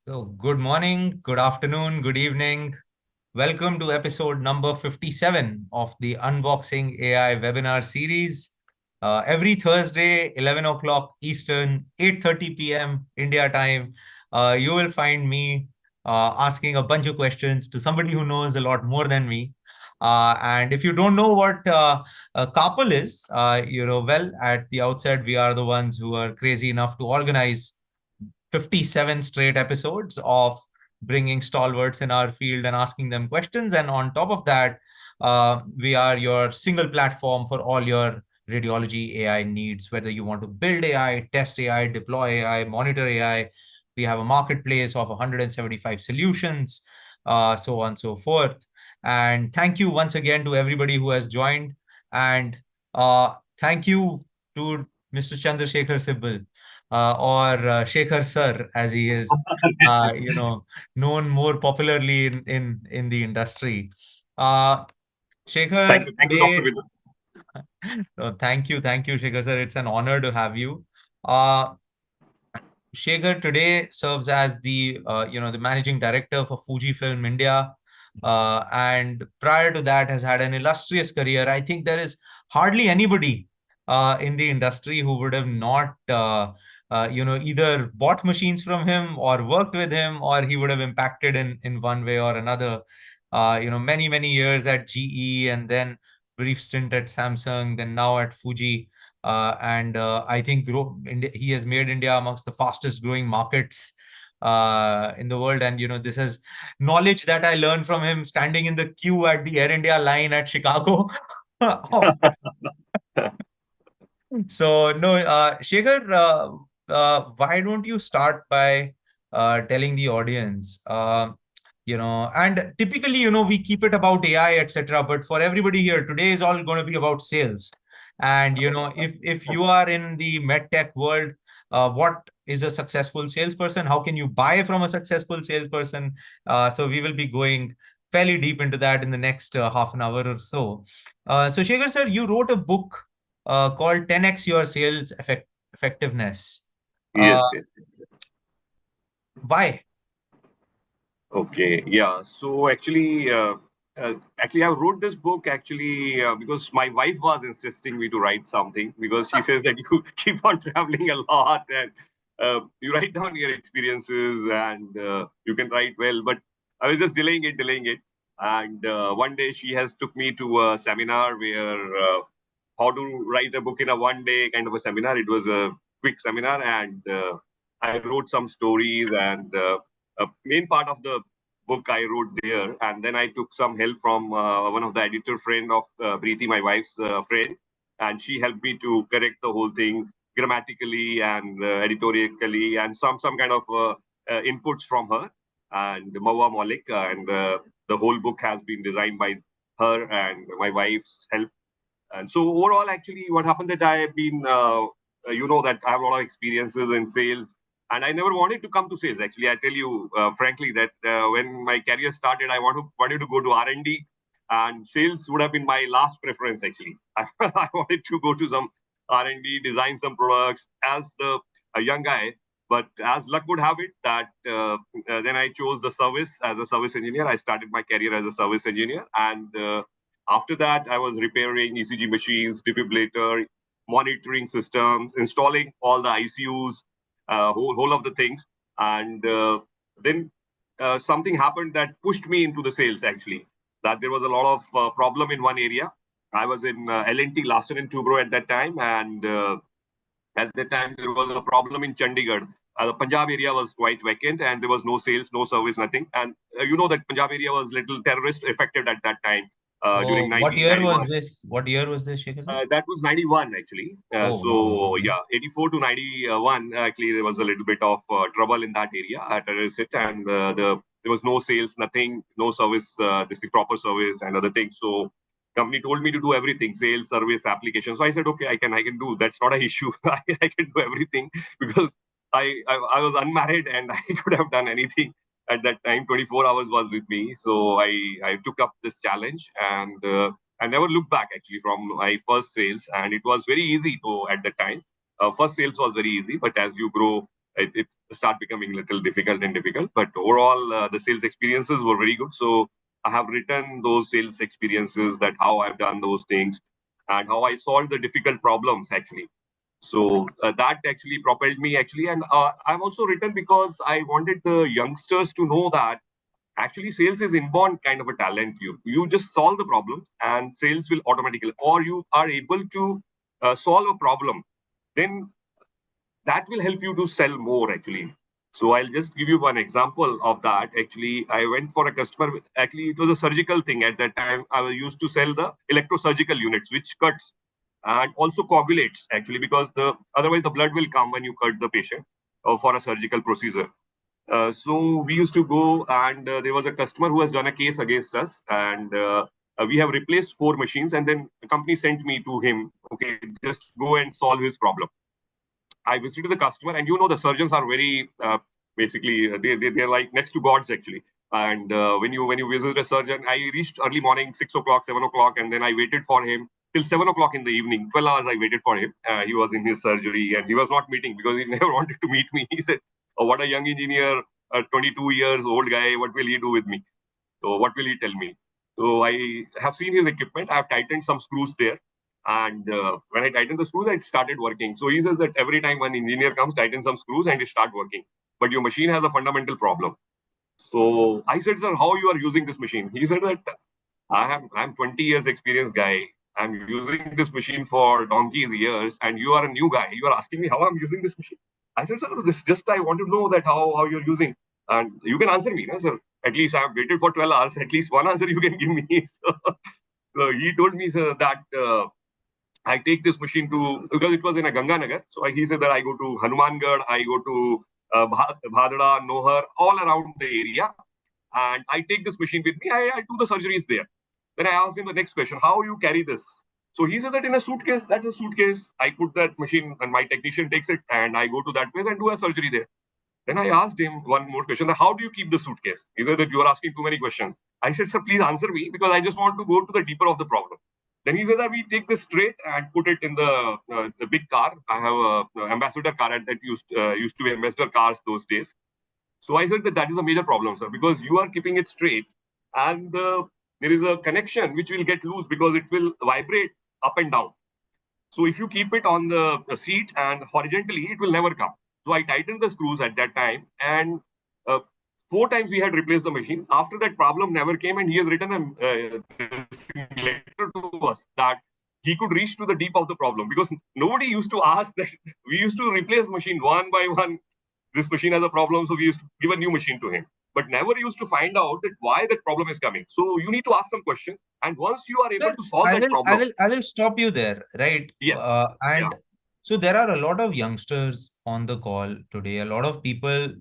So, good morning, good afternoon, good evening. Welcome to episode number 57 of the Unboxing AI webinar series. Every Thursday, 11 o'clock Eastern, 8:30 p.m. India time, you will find me asking a bunch of questions to somebody who knows a lot more than me. And if you don't know what CARPL is, well, at the outset, we are the ones who are crazy enough to organize 57 straight episodes of bringing stalwarts in our field and asking them questions. And on top of that, we are your single platform for all your radiology AI needs, whether you want to build AI, test AI, deploy AI, monitor AI. We have a marketplace of 175 solutions, so on and so forth. And thank you once again to everybody who has joined. And thank you to Mr. Chander Shekhar Sibal, or Shekhar Sir, as he is, known more popularly in the industry. Uh, Thank Shekhar, you. Thank you, Dr. today, Vidur. thank you, Shekhar Sir. It's an honor to have you. Uh, Shekhar today serves as the managing director for Fujifilm India, and prior to that has had an illustrious career. I think there is hardly anybody in the industry who would have not either bought machines from him or worked with him, or he would have impacted in one way or another. Many years at GE, and then brief stint at Samsung, then now at Fuji. And I think he has made India amongst the fastest growing markets in the world. And this is knowledge that I learned from him standing in the queue at the Air India line at Chicago. So no, Shekhar, why don't you start by telling the audience, and typically, we keep it about AI, etc. But for everybody here, today is all going to be about sales. And if you are in the medtech world, what is a successful salesperson? How can you buy from a successful salesperson? So we will be going fairly deep into that in the next half an hour or so. So Shekhar sir, you wrote a book called 10x your sales effectiveness. Uh, Yes, yes. why? Okay. Yeah. So actually, I wrote this book because my wife was insisting me to write something because she says that you keep on traveling a lot and you write down your experiences and you can write well. But I was just delaying it. And one day she has took me to a seminar where how to write a book in a one day kind of a seminar. It was a quick seminar, and I wrote some stories and a main part of the book I wrote there. And then I took some help from one of the editor friend of Preeti, my wife's friend, and she helped me to correct the whole thing grammatically and editorially, and some kind of inputs from her and Mawa Malik, and the whole book has been designed by her and my wife's help. And so overall, actually, what happened that I have been, that I have a lot of experiences in sales, and I never wanted to come to sales. Actually, I tell you frankly that when my career started, I wanted to go to R&D, and sales would have been my last preference. Actually, I wanted to go to some R&D, design some products as a young guy. But as luck would have it, that then I chose the service as a service engineer. I started my career as a service engineer, and after that, I was repairing ECG machines, defibrillator, monitoring systems, installing all the ICUs, whole of the things. And then something happened that pushed me into the sales, actually, that there was a lot of problem in one area. I was in L&T, Larsen and Toubro at that time. And at that time, there was a problem in Chandigarh. The Punjab area was quite vacant, and there was no sales, no service, nothing. And you know that Punjab area was little terrorist affected at that time Oh, during what year was 1991. this? What year was this, Shekhar sir? That was 91 actually. Oh, wow. So Okay. yeah, 84 to 91. Actually, there was a little bit of trouble in that area at Terrace, and there was no sales, nothing, no service, this the proper service and other things. So company told me to do everything, sales, service, application. So I said, okay, I can do. That's not an issue. I can do everything because I was unmarried and I could have done anything at that time. 24 hours was with me, so I took up this challenge and. I never looked back actually from my first sales, and it was very easy to at the time. First sales was very easy, but as you grow it start becoming a little difficult and difficult. But overall, the sales experiences were very good. So I have written those sales experiences, that how I've done those things and how I solved the difficult problems actually. So that actually propelled me actually, and I've also written because I wanted the youngsters to know that actually sales is inborn kind of a talent. You just solve the problems and sales will automatically, or you are able to solve a problem, then that will help you to sell more actually. So I'll just give you one example of that. Actually, I went for a customer. Actually, it was a surgical thing at that time. I was used to sell the electrosurgical units, which cuts and also coagulates actually, because the otherwise the blood will come when you cut the patient for a surgical procedure. So we used to go, and there was a customer who has done a case against us, and we have replaced 4 machines, and then the company sent me to him. Okay, just go and solve his problem. I visited the customer, and the surgeons are very basically they're like next to gods actually. And when you visit a surgeon, I reached early morning, 6 o'clock, 7 o'clock, and then I waited for him till 7 o'clock in the evening. 12 hours I waited for him. He was in his surgery, and he was not meeting because he never wanted to meet me. He said, "Oh, what a young engineer, 22 years old guy. What will he do with me? So what will he tell me?" So I have seen his equipment. I have tightened some screws there. And when I tightened the screws, it started working. So he says that every time one engineer comes, tighten some screws and it start working. But your machine has a fundamental problem. So I said, "Sir, how you are using this machine?" He said that I'm 20 years experienced guy. I'm using this machine for donkeys years, and you are a new guy. You are asking me how I'm using this machine. I said, "Sir, this just I want to know that how you're using, and you can answer me, no, sir. At least I've waited for 12 hours. At least one answer you can give me." So he told me, sir, that I take this machine to, because it was in a Ganganagar. So he said that I go to Hanumangarh, I go to Bhadra, Nohar, all around the area, and I take this machine with me. I do the surgeries there. Then I asked him the next question: how you carry this? So he said that in a suitcase. That's a suitcase. I put that machine, and my technician takes it, and I go to that place and do a surgery there. Then I asked him one more question: that how do you keep the suitcase? He said that you are asking too many questions. I said, "Sir, please answer me, because I just want to go to the deeper of the problem." Then he said that we take this straight and put it in the big car. I have a ambassador car that used to be ambassador cars those days. So I said that that is a major problem, sir, because you are keeping it straight, and there is a connection which will get loose because it will vibrate up and down. So if you keep it on the seat and horizontally, it will never come. So I tightened the screws at that time, and uh, 4 times we had replaced the machine. After that, problem never came, and he has written this letter to us that he could reach to the deep of the problem, because nobody used to ask that. We used to replace machine one by one. This machine has a problem, so we used to give a new machine to him, but never used to find out that why that problem is coming. So you need to ask some questions, and once you are able Sir, to solve I that will, I problem, will, I will stop you there, right? yes, yeah, And so there are a lot of youngsters on the call today. A lot of people,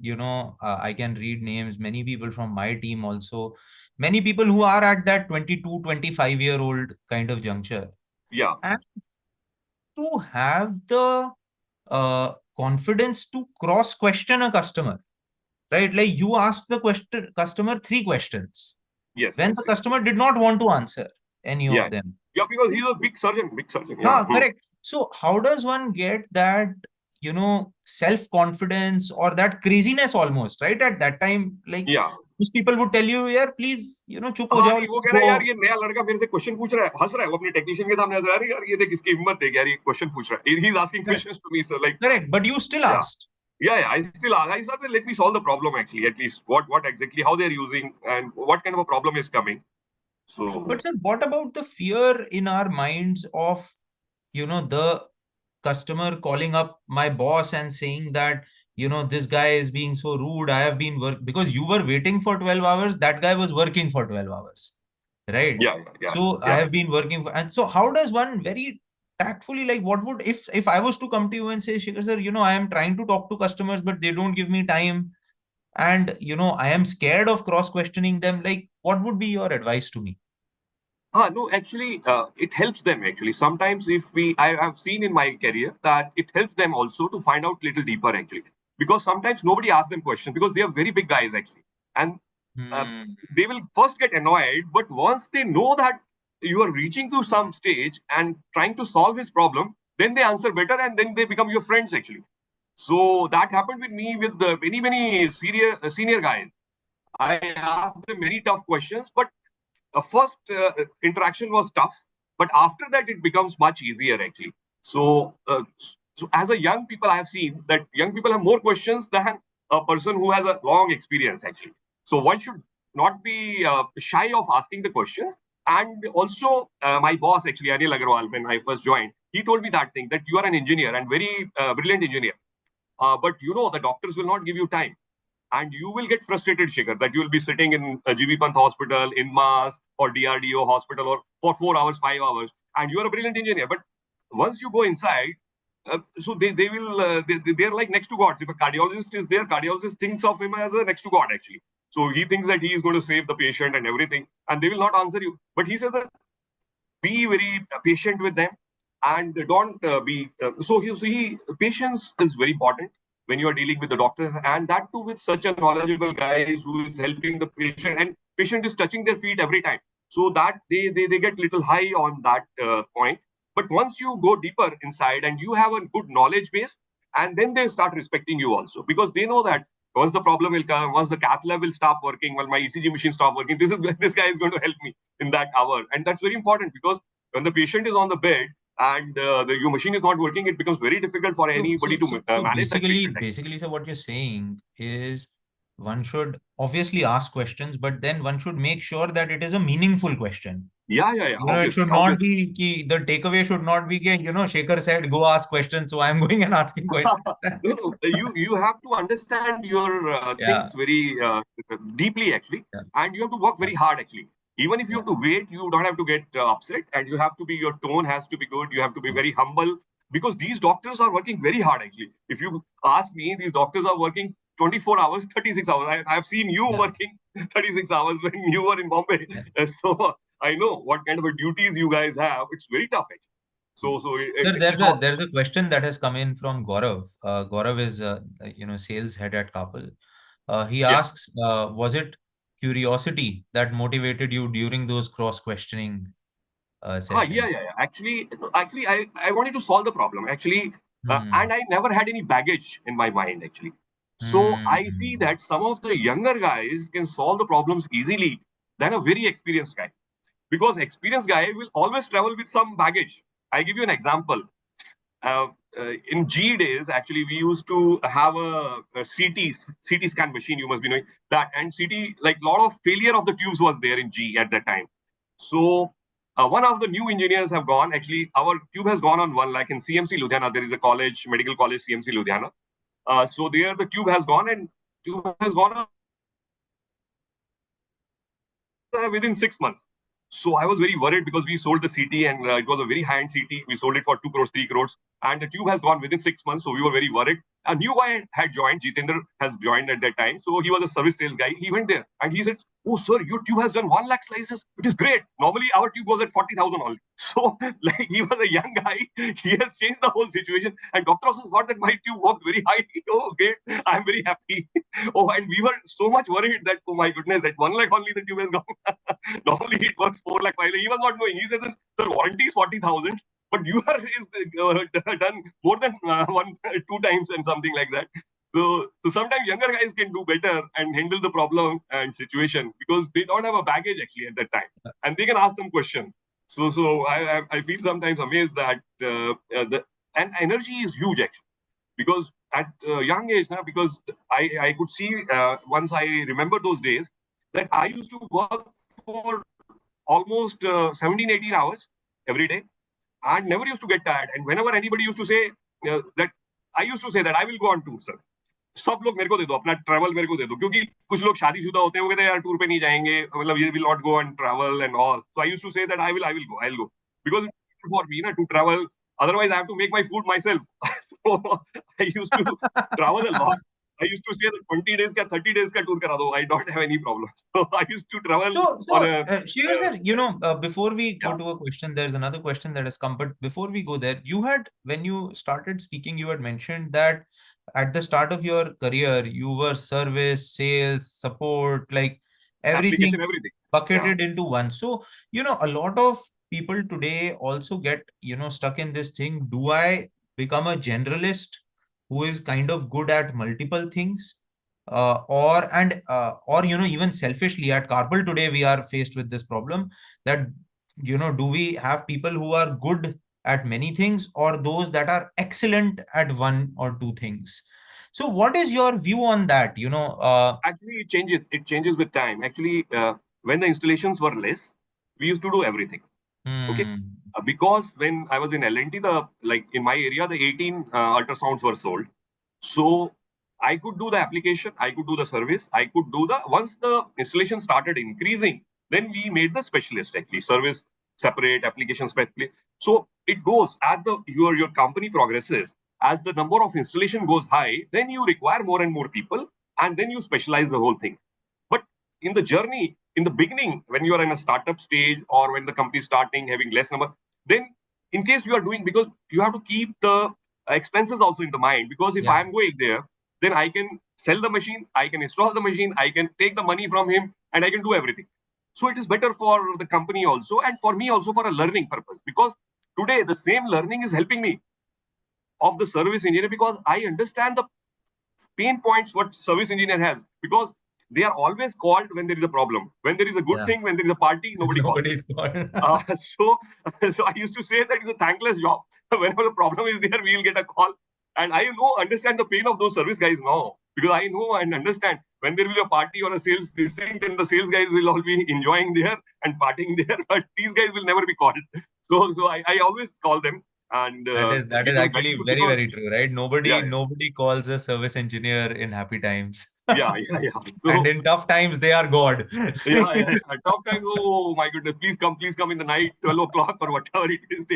I can read names. Many people from my team also. Many people who are at that 22, 25-year-old kind of juncture. yeah, And to have the confidence to cross question a customer, right? Like you asked the customer 3 questions yes, when yes, the yes, customer yes. did not want to answer any Yeah, of them. yeah, because he's a big surgeon. Yeah, Ah, correct. So how does one get that, self-confidence or that craziness almost, right? At that time, like yeah. most people would tell you, yeah, please, chup ho हाँ jao, नहीं, वो let's कह रहा है यार, go. ये नया लड़का मेरे से क्वेश्चन पूछ रहा है, हंस रहा है, वो अपने टेक्नीशियन के सामने हंस रहा है, यार ये देख, इसकी हिम्मत देख यार, ये क्वेश्चन पूछ रहा है, he is asking Correct. Questions to me, sir, like, Correct. But you still yeah, asked. yeah, I still ask. I said, let me solve the problem actually, at least what exactly, how they're using, and what kind of a problem is coming. So But sir, what about the fear in our minds of, the customer calling up my boss and saying that, this guy is being so rude. I have been because you were waiting for 12 hours. That guy was working for 12 hours. Right. yeah, yeah, yeah, So I yeah. have been working for, and so how does one very tactfully, like what would, if I was to come to you and say, Shikhar sir, I am trying to talk to customers, but they don't give me time. And, I am scared of cross questioning them. Like, what would be your advice to me? No, actually, it helps them actually. Sometimes, if I have seen in my career that it helps them also to find out little deeper actually, because sometimes nobody asks them questions because they are very big guys actually, and uh, Hmm. they will first get annoyed, but once they know that you are reaching to some stage and trying to solve his problem, then they answer better, and then they become your friends actually. So that happened with me with many senior guys. I asked them many tough questions, but first interaction was tough, but after that it becomes much easier actually. So as a young people, I have seen that young people have more questions than a person who has a long experience actually. So one should not be shy of asking the questions. And also, my boss actually, Anil Agarwal, when I first joined, he told me that thing, that you are an engineer and very brilliant engineer, but you know the doctors will not give you time, and you will get frustrated, Shikhar, that you will be sitting in a GB Pant hospital, in Mass or DRDO hospital, or for 4 hours, 5 hours, and you are a brilliant engineer. But once you go inside, so they will they're like next to gods. If a cardiologist is there, cardiologist thinks of him as a next to god actually. So he thinks that he is going to save the patient and everything, and they will not answer you. But he says that be very patient with them, and don't be so he patience is very important when you are dealing with the doctors, and that too with such a knowledgeable guys who is helping the patient, and patient is touching their feet every time, so that they get little high on that point. But once you go deeper inside and you have a good knowledge base, and then they start respecting you also, because they know that once the problem will come, once the cath lab will stop working, well, my ECG machine stop working, this guy is going to help me in that hour. And that's very important, because when the patient is on the bed and your machine is not working, it becomes very difficult for So, anybody so, to so, so manage that basically, patient. so what you're saying is one should obviously ask questions, but then one should make sure that it is a meaningful question. Yeah, It obviously, should not obviously. be the takeaway should not be, Shekhar said, go ask questions. So I'm going and asking questions. No, you have to understand your things Yeah, very deeply actually, yeah, and you have to work yeah, very hard actually. Even if you yeah, have to wait, you don't have to get upset, and you have to be, your tone has to be good. You have to be very humble, because these doctors are working very hard actually. If you ask me, these doctors are working 24 hours, 36 hours. I've seen you yeah, working 36 hours when you were in Bombay. yeah. So I know what kind of a duties you guys have. It's very tough actually. So Sir, it's all. there's a question that has come in from Gaurav. Gaurav is sales head at CARPL. He Yeah. asks, was it curiosity that motivated you during those cross questioning Yeah, sessions? yeah, yeah. Actually, I wanted to solve the problem actually, and Hmm. I never had any baggage in my mind actually. So I see Hmm. that some of the younger guys can solve the problems easily than a very experienced guy, because experienced guy will always travel with some baggage. I give you an example. Uh, in G days, actually, we used to have a CT scan machine. You must be knowing that, and CT, like a lot of failure of the tubes was there in G at that time. So one of the new engineers have gone. Actually, our tube has gone on one, like in CMC Ludhiana. There is a college, medical college, CMC Ludhiana. So there, the tube has gone, and tube has gone on within 6 months. So I was very worried, because we sold the CT, and it was a very high-end CT. We sold it for 2 crores, 3 crores, and the tube has gone within 6 months. So we were very worried. A new guy had joined. Jitendra has joined at that time. So he was a service sales guy. He went there and he said, "Oh, sir, your tube has done 1 lakh slices. It is great. Normally our tube goes at 40,000 only." So like, he was a young guy. He has changed the whole situation. And doctor also thought that my tube worked very high. Oh, great. I'm very happy. Oh, and we were so much worried that, oh my goodness, that 1 lakh only the tube has gone. Normally it works 4 lakh, 5 lakh. He was not knowing. He said, this, the warranty is 40,000, but you are is done more than one, 2 times and something like that. So sometimes younger guys can do better and handle the problem and situation, because they don't have a baggage actually at that time, and they can ask them questions. So I feel sometimes amazed that the and energy is huge actually, because at young age now, because I could see, once I remember those days, that I used to work for almost 17 18 hours every day, and never used to get tired. And whenever anybody used to say that, I used to say that I will go on tour, sir. सब लोग मेरे को दे दो, अपना travel मेरे को दे दो, क्योंकि कुछ लोग शादीशुदा होते हैं, वो कहते हैं यार टूर पे नहीं जाएंगे, मतलब ये will not go and travel and all. So I used to say that I will go because for me ना to travel, otherwise I have to make my food myself. So I used to travel a lot. I used to say that 20 days ka 30 days ka tour kara do, I don't have any problem. So I used to travel on a Shiva sir, before we go yeah, to a question, there's another question that has come. But before we go there, when you started speaking, you had mentioned that at the start of your career, you were service, sales, support, like application, everything everything. Yeah, bucketed into one. So, a lot of people today also get, stuck in this thing. Do I become a generalist who is kind of good at multiple things, or even selfishly at Carpel today we are faced with this problem that do we have people who are good at many things or those that are excellent at one or two things? So what is your view on that? Actually, it changes. It changes with time. Actually, when the installations were less, we used to do everything. Okay, Hmm. because when I was in L&T, the like in my area, the 18 ultrasounds were sold. So I could do the application, I could do the service, I could do the once the installation started increasing, then we made the specialist actually service separate, application specialist. So it goes as the your company progresses, as the number of installation goes high, then you require more and more people, and then you specialize the whole thing. But in the journey, in the beginning, when you are in a startup stage or when the company is starting having less number, then in case you are doing, because you have to keep the expenses also in the mind, because if Yeah. I'm going there, then I can sell the machine, I can install the machine, I can take the money from him, and I can do everything. So it is better for the company also, and for me also for a learning purpose, because today the same learning is helping me of the service engineer, because I understand the pain points what service engineer has, because they are always called when there is a problem. When there is a good Yeah. thing, when there is a party, nobody calls them. Nobody's called. So, so I used to say that it's a thankless job. Whenever the problem is there, we'll get a call. And I understand the pain of those service guys now, because I know and understand when there will be a party or a sales this thing, then the sales guys will all be enjoying there and partying there, but these guys will never be called. So I always call them and That is give them actually gratitude, very, because very true, right? yeah, Nobody calls a service engineer in happy times. yeah. And So in tough times, they are God. yeah. Talk time. Oh my goodness, please come in the night, 12 o'clock or whatever it is.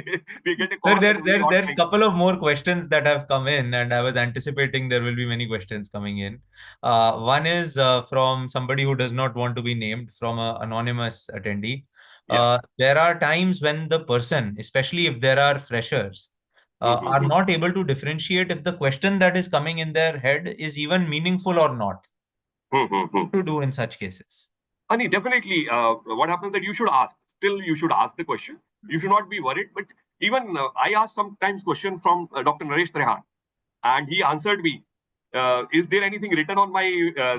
We get a Sir, call and we are not there's thank. couple of more questions that have come in, and I was anticipating there will be many questions coming in. One is from somebody who does not want to be named, from an anonymous attendee. Yeah. There are times when the person, especially if there are freshers, are Mm-hmm. not able to differentiate if the question that is coming in their head is even meaningful or not. Mm-hmm. To do in such cases? Ani, definitely. What happens that you should ask. Still, you should ask the question. You should not be worried. But even I ask sometimes question from Dr. Naresh Trehan, and he answered me. Is there anything written on my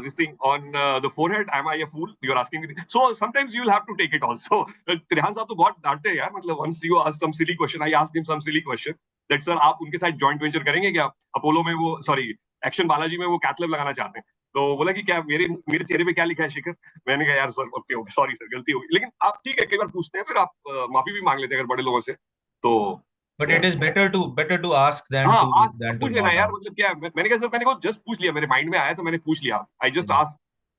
this thing on the forehead? Am I a fool? You're asking me. So sometimes you will have to take it also. Trehan साहब तो बहुत डांटते हैं यार. मतलब once you ask some silly question, I asked him some silly question. That sir, आप उनके साथ joint venture करेंगे क्या? अपोलो में वो sorry, एक्शन बालाजी में वो कैथ लैब लगाना चाहते हैं. तो बोला कि क्या मेरे मेरे चेहरे पे क्या लिखा है शेखर. मैंने कहा यार sir okay okay sorry sir गलती हो गई. लेकिन आप ठीक है कई बार पूछते हैं फिर आप माफी भी मांग लेते हैं अगर बड़े लोगों से. तो But it is better to ask हाँ आज than to पूछ लेना not यार ask. मतलब क्या मैंने कहा सर मैंने को जस्ट पूछ लिया मेरे माइंड में आया तो मैंने पूछ लिया I just Yeah. Ask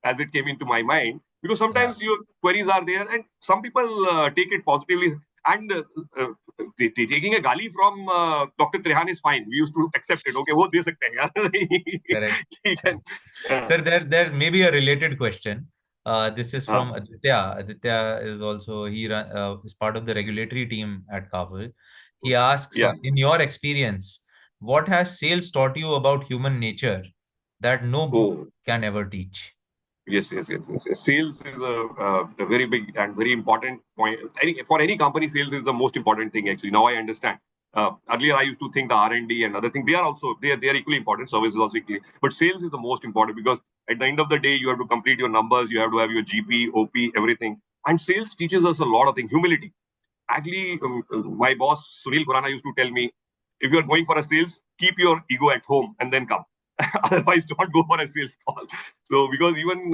as it came into my mind because Yeah. sometimes your queries are there and some people take it positively and taking a gali from Dr. Trehan is fine. We used to accept it. Okay, वो दे सकते हैं यार. Correct. He can, Sir, there's maybe a related question. This is हाँ from Aditya. Aditya is also is part of the regulatory team at Kabul. He asks, yeah. in your experience, what has sales taught you about human nature that no book Oh. can ever teach? Yes. Sales is a very big and very important point. For any company, sales is the most important thing. Actually, now I understand. Earlier, I used to think the R&D and other things. They are equally important. Service is also equally, but sales is the most important because at the end of the day, you have to complete your numbers. You have to have your GP, OP, everything. And sales teaches us a lot of things. Humility. Actually, my boss Sunil Khurana used to tell me, if you are going for a sales, keep your ego at home and then come. Otherwise, don't go for a sales call. So, because even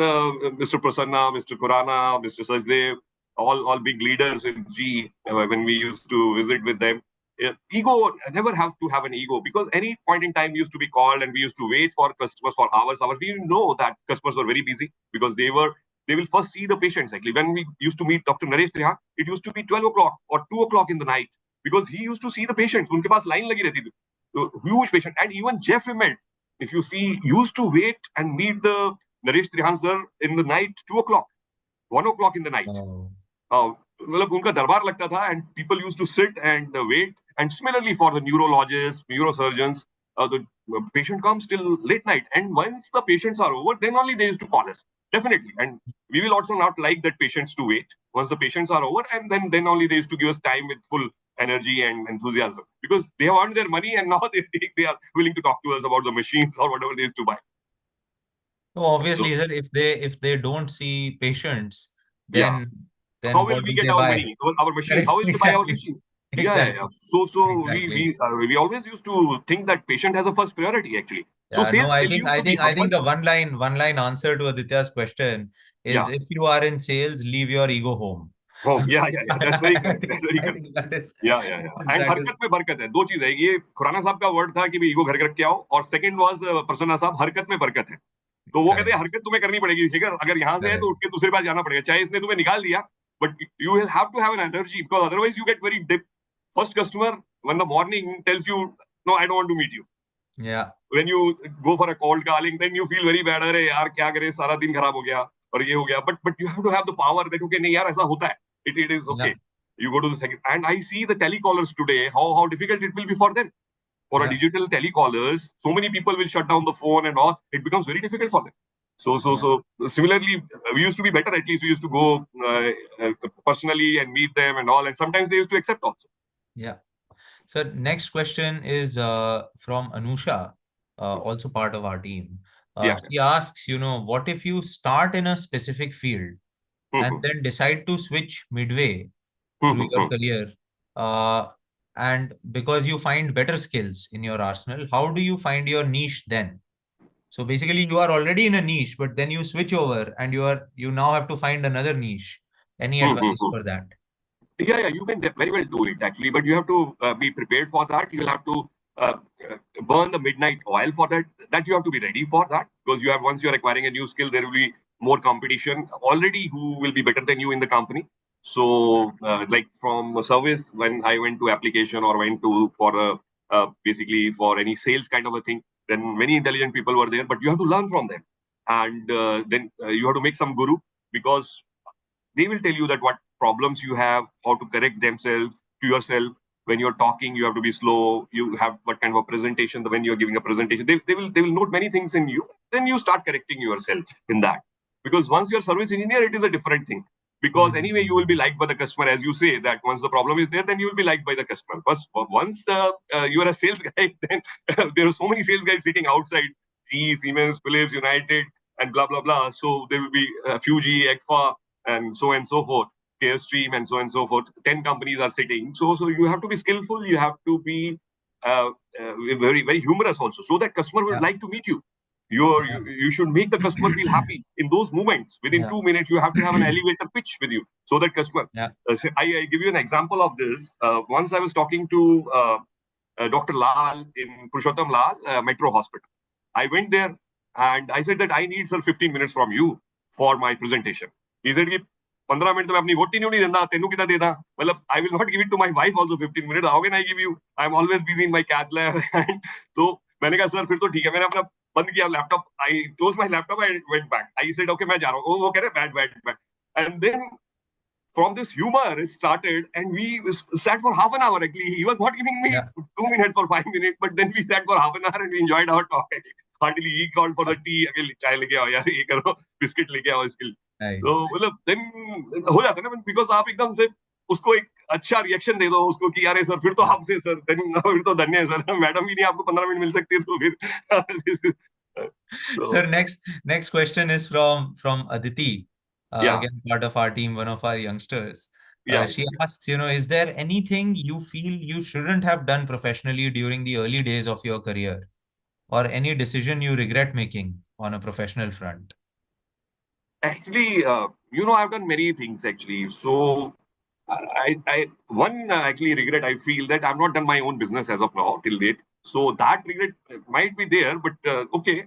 Mr. Prasanna, Mr. Khurana, Mr. Sajdev, all big leaders in G, when we used to visit with them, ego never have to have an ego because any point in time we used to be called and we used to wait for customers for hours. We know that customers were very busy because they will first see the patients. Actually, when we used to meet Dr. Naresh Trihan, it used to be 12 o'clock or 2 o'clock in the night because he used to see the patients. उनके पास line लगी रहती थी. So, huge patient. And even Jeff Immelt, if you see, used to wait and meet the Naresh Trihan sir in the night, 2 o'clock, 1 o'clock in the night. Oh, मतलब उनका दरबार लगता था and people used to sit and wait. And similarly for the neurologists, neurosurgeons, the patient comes till late night. And once the patients are over, then only they used to call us. Definitely. And we will also not like that patients to wait once the patients are over. And then only they used to give us time with full energy and enthusiasm, because they have earned their money and now they are willing to talk to us about the machines or whatever they used to buy. No, So obviously, sir, if they don't see patients, yeah, then how then will what we do get they our buy? money? Our machine. Correct. How will they buy our Exactly. machine? Yeah, yeah, yeah. Exactly. So Exactly. we always used to think that patient has a first priority actually. So Yeah, no, sales I still think used I to be think I humble. think the one line answer to Aditya's question is Yeah. if you are in sales, leave your ego home. Oh, yeah, yeah, yeah. That's very I correct. think That's very I correct. think that is Yeah, yeah, yeah. And that is हरकत में बरकत है. दो चीज है. ये खुराना साहब का वर्ड था कि भाई ईगो घर के रख के आओ, और सेकंड वाज प्रसन्ना साहब, हरकत में बरकत है. तो वो कहते correct. हैं हरकत तुम्हें करनी पड़ेगी, ठीक है, अगर यहाँ से है Correct. तो उठ के दूसरे पास जाना पड़ेगा, चाहे इसने तुम्हें निकाल दिया, but you will have to have an energy, because otherwise you get very dip. First customer when the morning tells you no, I don't want to meet you. Yeah. When you go for a cold calling, then you feel very bad. अरे यार क्या करे, सारा दिन खराब हो गया और ये हो गया. But you have to have the power that okay, नहीं यार ऐसा होता है. It is okay. Yeah. You go to the second, and I see the telecallers today. How difficult it will be for them. For a Yeah. digital telecallers, so many people will shut down the phone and all. It becomes very difficult for them. Yeah. So similarly, we used to be better. At least we used to go personally and meet them and all. And sometimes they used to accept also. Yeah. So next question is from Anusha, also part of our team. Yeah. She asks, what if you start in a specific field and then decide to switch midway through your career, uh, and because you find better skills in your arsenal, how do you find your niche then? So basically, you are already in a niche, but then you switch over and you now have to find another niche. Any advice for that? Yeah, yeah, you can very well do it actually, but you have to be prepared for that. You'll have to uh, burn the midnight oil for that. That you have to be ready for that, because you have, once you are acquiring a new skill, there will be more competition already who will be better than you in the company. So, like from a service, when I went to application or went to for a basically for any sales kind of a thing, then many intelligent people were there, but you have to learn from them, and then you have to make some guru, because they will tell you that what problems you have, how to correct themselves to yourself. When you're talking, you have to be slow. You have what kind of a presentation. When you're giving a presentation, they will note many things in you. Then you start correcting yourself in that. Because once you're service engineer, it is a different thing. Because anyway, you will be Hmm. liked by the customer, as you say that once the problem is there, then you will be liked by the customer. But once you are a sales guy, then there are so many sales guys sitting outside, GE, Siemens, Philips, United, and blah blah blah. So there will be Fuji, ECFA, and so forth, Stream, and so forth. 10 companies are sitting. So you have to be skillful. You have to be very very humorous also, so that customer would Yeah. like to meet you. You should make the customer feel happy in those moments. Within Yeah. 2 minutes, you have to have an elevator pitch with you, so that customer. Yeah. I give you an example of this. Once I was talking to Dr. Lal in Purushottam Lal Metro Hospital. I went there and I said that I need, sir, 15 minutes from you for my presentation. He said कि 15 minute तो मैं अपनी वोटी नहीं देना, तेनू कितना देना, मतलब I will not give it to my wife also 15 minutes. How can I give you? I am always busy in my cath lab. तो मैंने कहा सर फिर तो ठीक है, मैंने अपना बंद किया laptop. I closed my laptop and went back. I said okay मैं जा रहा हूँ. वो कह रहे बैठ. And then from this humor it started, and we sat for half an hour. Actually, he was not giving me Yeah. 2 minutes or 5 minutes, but then we sat for half an hour and we enjoyed our talk. Hardly he called for the tea, अगले चाय लेके आओ यार, ये करो, biscuit लेके आओ इसके लिए. तो Nice. मतलब then हो जाता है ना, because आप एकदम से उसको एक अच्छा रिएक्शन दे दो उसको कि अरे सर फिर तो Yeah. आपसे सर, फिर तो धन्य है सर, मैडम भी नहीं आपको 15 मिनट मिल सकती है तो फिर तो Sir, next question is from Aditi, yeah, again part of our team, one of our youngsters. yeah. She asks, is there anything you feel you shouldn't have done professionally during the early days of your career, or any decision you regret making on a professional front? Actually, I've done many things actually. So I one actually regret, I feel that I've not done my own business as of now till date. So that regret might be there, but okay,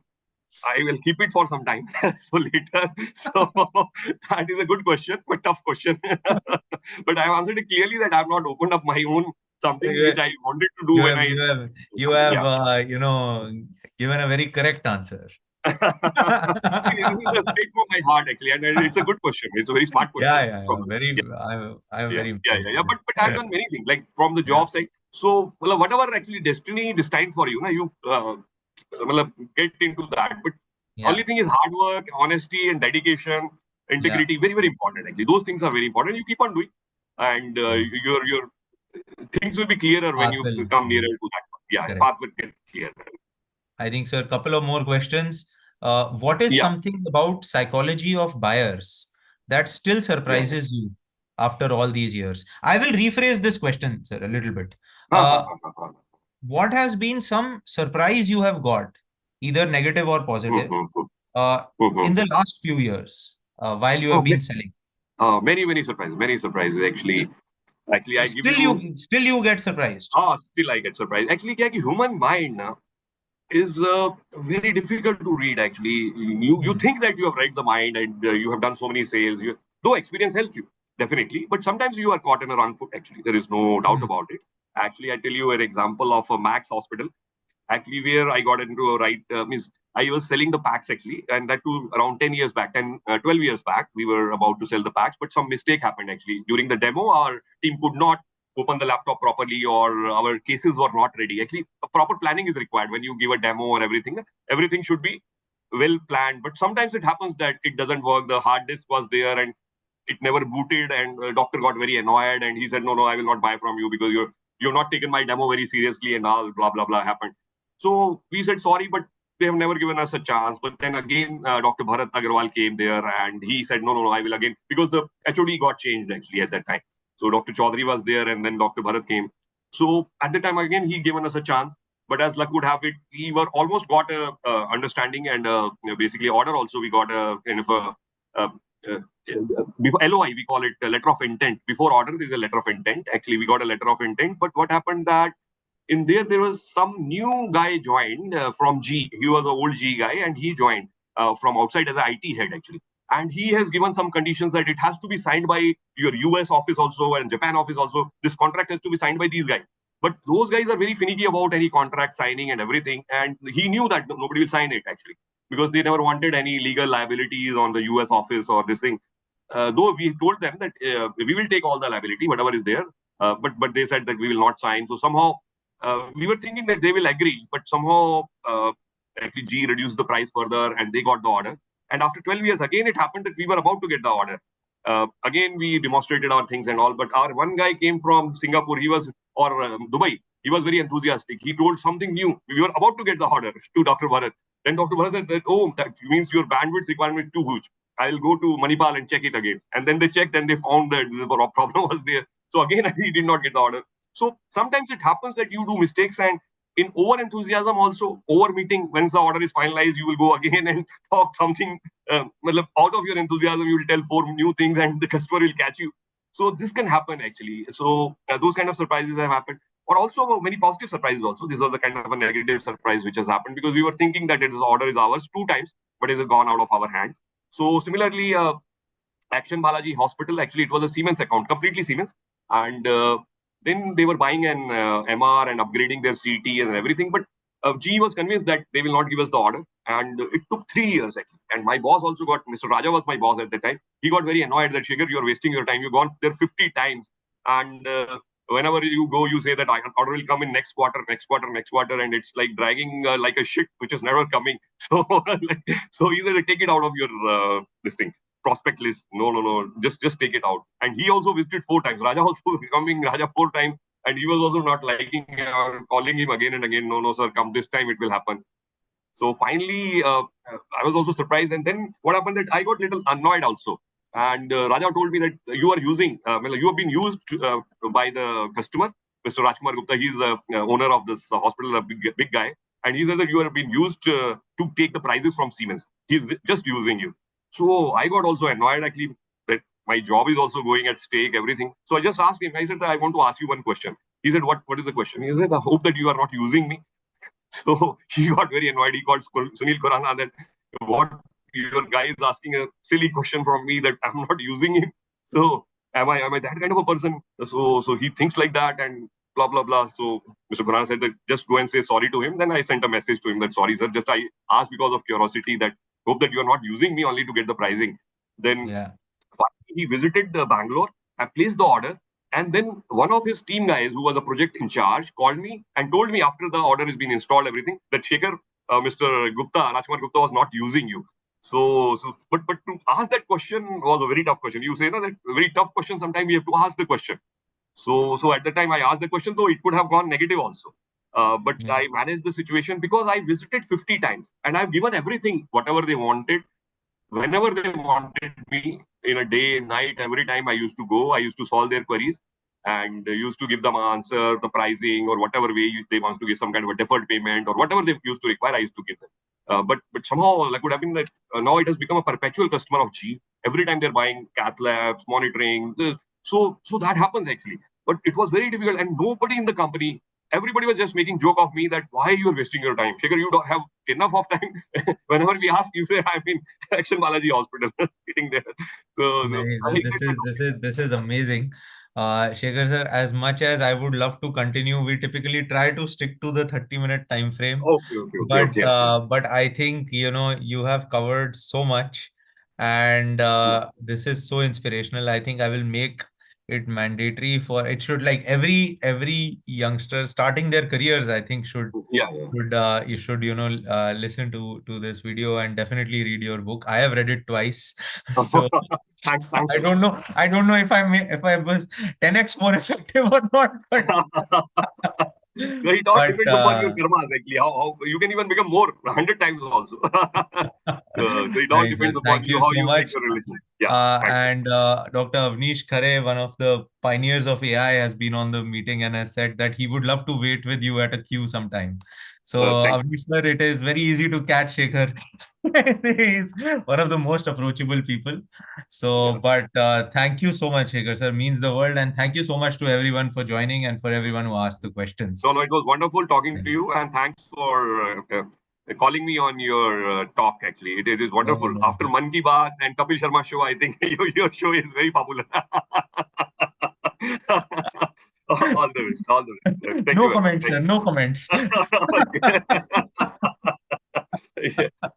I will keep it for some time. So later, so that is a good question, but tough question. But I've answered it clearly that I've not opened up my own something which You I wanted to do you when have I you have started you something. have Yeah. given a very correct answer. See, this is a straight from my heart actually, and it's a good question. It's a very smart Yeah, question yeah, yeah. from you. Very, I'm Yeah, very yeah, impressed yeah, yeah. with But I've it. done many things like from the Yeah, job side. So well, whatever actually destiny destined for you, na, you well, get into that. But only yeah, thing is hard work, honesty, and dedication, yeah, integrity. Very very important actually. Those things are very important. You keep on doing, and yeah, you're things will be clearer when Path you will, come nearer to that. Yeah, correct. path will get clearer. I think, sir, a couple of more questions. What is Yeah, something about psychology of buyers that still yeah. surprises you after all these years? I will rephrase this question, sir, a little bit. Ha, ha, Uh, ha, ha, ha. what has been some surprise you have got, either negative or positive, Mhm, mhm, uh, in the mhm. last few years while you have Oh, been selling? many surprises, many surprises actually. Actually, I give you. Still you get surprised. Still I get surprised. Actually, क्या है कि human mind ना, is very difficult to read. Actually, you Hmm. think that you have read the mind and you have done so many sales. Though experience helps you definitely, but sometimes you are caught in a wrong foot. Actually, there is no doubt Hmm. about it. Actually, I tell you an example of a Max Hospital. Actually, where I got into a right means I was selling the packs actually, and that too around 10 years back, 12 years back, we were about to sell the packs, but some mistake happened actually during the demo. Our team could not open the laptop properly, or our cases were not ready. Actually, a proper planning is required when you give a demo or everything. Everything should be well planned, but sometimes it happens that it doesn't work. The hard disk was there and it never booted, and the doctor got very annoyed and he said, no, I will not buy from you because you're not taken my demo very seriously, and all blah blah blah happened. So we said sorry, but they have never given us a chance. But then again, Dr. Bharat Agarwal came there and he said, no, I will again, because the HOD got changed actually at that time. So Dr. Chaudhary was there and then Dr. Bharat came. So at the time again, he given us a chance. But as luck would have it, we were almost got a understanding and basically order also. We got a kind of a before LOI, we call it a letter of intent. Before order, there is a letter of intent. Actually, we got a letter of intent. But what happened that in there was some new guy joined from G. He was an old G guy, and he joined from outside as an IT head actually. And he has given some conditions that it has to be signed by your US office also and Japan office also. This contract has to be signed by these guys. But those guys are very finicky about any contract signing and everything. And he knew that nobody will sign it actually because they never wanted any legal liabilities on the US office or this thing. Though we told them that we will take all the liability, whatever is there, but they said that we will not sign. So somehow we were thinking that they will agree, but somehow actually G reduced the price further and they got the order. And after 12 years, again it happened that we were about to get the order. Again, we demonstrated our things and all, but our one guy came from Singapore. He was or Dubai. He was very enthusiastic. He told something new. We were about to get the order to Dr. Bharat. Then Dr. Bharat said that, oh, that means your bandwidth requirement is too huge. I'll go to Manipal and check it again. And then they checked and they found that the problem was there. So again, he did not get the order. So sometimes it happens that you do mistakes, and in over enthusiasm also, over meeting, once the order is finalized, you will go again and talk something out of your enthusiasm. You will tell four new things and the customer will catch you. So this can happen actually. So those kind of surprises have happened. Or also many positive surprises also. This was a kind of a negative surprise which has happened because we were thinking that it is order is ours two times, but it has gone out of our hands. So similarly, Action Balaji Hospital. Actually, it was a Siemens account, completely Siemens. And then they were buying an MR and upgrading their CT and everything. But GE was convinced that they will not give us the order. And it took 3 years actually. And my boss also got, Mr. Raja was my boss at the time. He got very annoyed that, Shekhar, you're wasting your time. You've gone there 50 times. And whenever you go, you say that order will come in next quarter, next quarter, next quarter. And it's like dragging like a shit, which is never coming. So, so either take it out of your this thing prospect list. No. Just take it out. And he also visited 4 times. Raja also coming Raja 4 times, and he was also not liking or calling him again and again. No, sir, come this time it will happen. So finally, I was also surprised. And then what happened that I got little annoyed also. And Raja told me that you are using, you have been used by the customer, Mr. Rajkumar Gupta. He's the owner of this hospital, a big guy. And he said that you have been used to take the prices from Siemens. He's just using you. So I got also annoyed actually that my job is also going at stake, everything. So I just asked him, I said, I want to ask you one question. He said, what is the question? He said, I hope that you are not using me. So he got very annoyed. He called Sunil Khurana that what your guy is asking a silly question from me that I'm not using him. So am I that kind of a person? So he thinks like that and blah blah blah. So Mr. Khurana said that just go and say sorry to him. Then I sent a message to him that sorry sir, just I asked because of curiosity that hope that you are not using me only to get the pricing. Then Yeah. he visited Bangalore. I placed the order. And then one of his team guys, who was a project in charge, called me and told me after the order has been installed, everything, that Shekhar, Mr. Gupta, Rajkumar Gupta was not using you. But to ask that question was a very tough question. You say no, that very tough question. Sometimes we have to ask the question. So at the time I asked the question, though it could have gone negative also. But Yeah. I managed the situation because I visited 50 times and I've given everything, whatever they wanted, whenever they wanted me, in a day, night, every time I used to go, I used to solve their queries and used to give them an answer, the pricing or whatever way they want to give some kind of a deferred payment or whatever they used to require, I used to give them. But somehow like could have been that now it has become a perpetual customer of G. Every time they're buying cath labs, monitoring, this. So that happens actually. But it was very difficult, and nobody in the company, everybody was just making joke of me that why you're wasting your time. Shekhar, you don't have enough of time. Whenever we ask, you say I'm in Action Balaji Hospital, sitting there. So I This get is this is amazing. Shekhar sir, as much as I would love to continue, we typically try to stick to the 30-minute time frame. okay. But I think you have covered so much, and this is so inspirational. I think I will make it mandatory for it should like every youngster starting their careers, I think Yeah. you should listen to this video and definitely read your book. I have read it twice. So Thanks a I don't know if I was 10x more effective or not, but lot. So it all but depends upon your karmas actually. How you can even become more 100 times also. So it all nice. Well, depends upon thank you you how so you make much. your relationship. Yeah, thanks. And Dr. Avnish Khare, one of the pioneers of AI, has been on the meeting and has said that he would love to wait with you at a queue sometime. So, Thank Avnish sir, it is very easy to catch Shekhar. He's one of the most approachable people. you. So, Yeah. but thank you so much, Shekhar sir. Means the world. And thank you so much to everyone for joining and for everyone who asked the questions. No, it was wonderful talking to you, and thanks for calling me on your talk. Actually, it is No, wonderful. no. After Man Ki Baat and Kapil Sharma show, I think your show is very popular. All the best. All the best. Thank No you very much. comments, Thank sir. you. No comments. Okay. Yeah.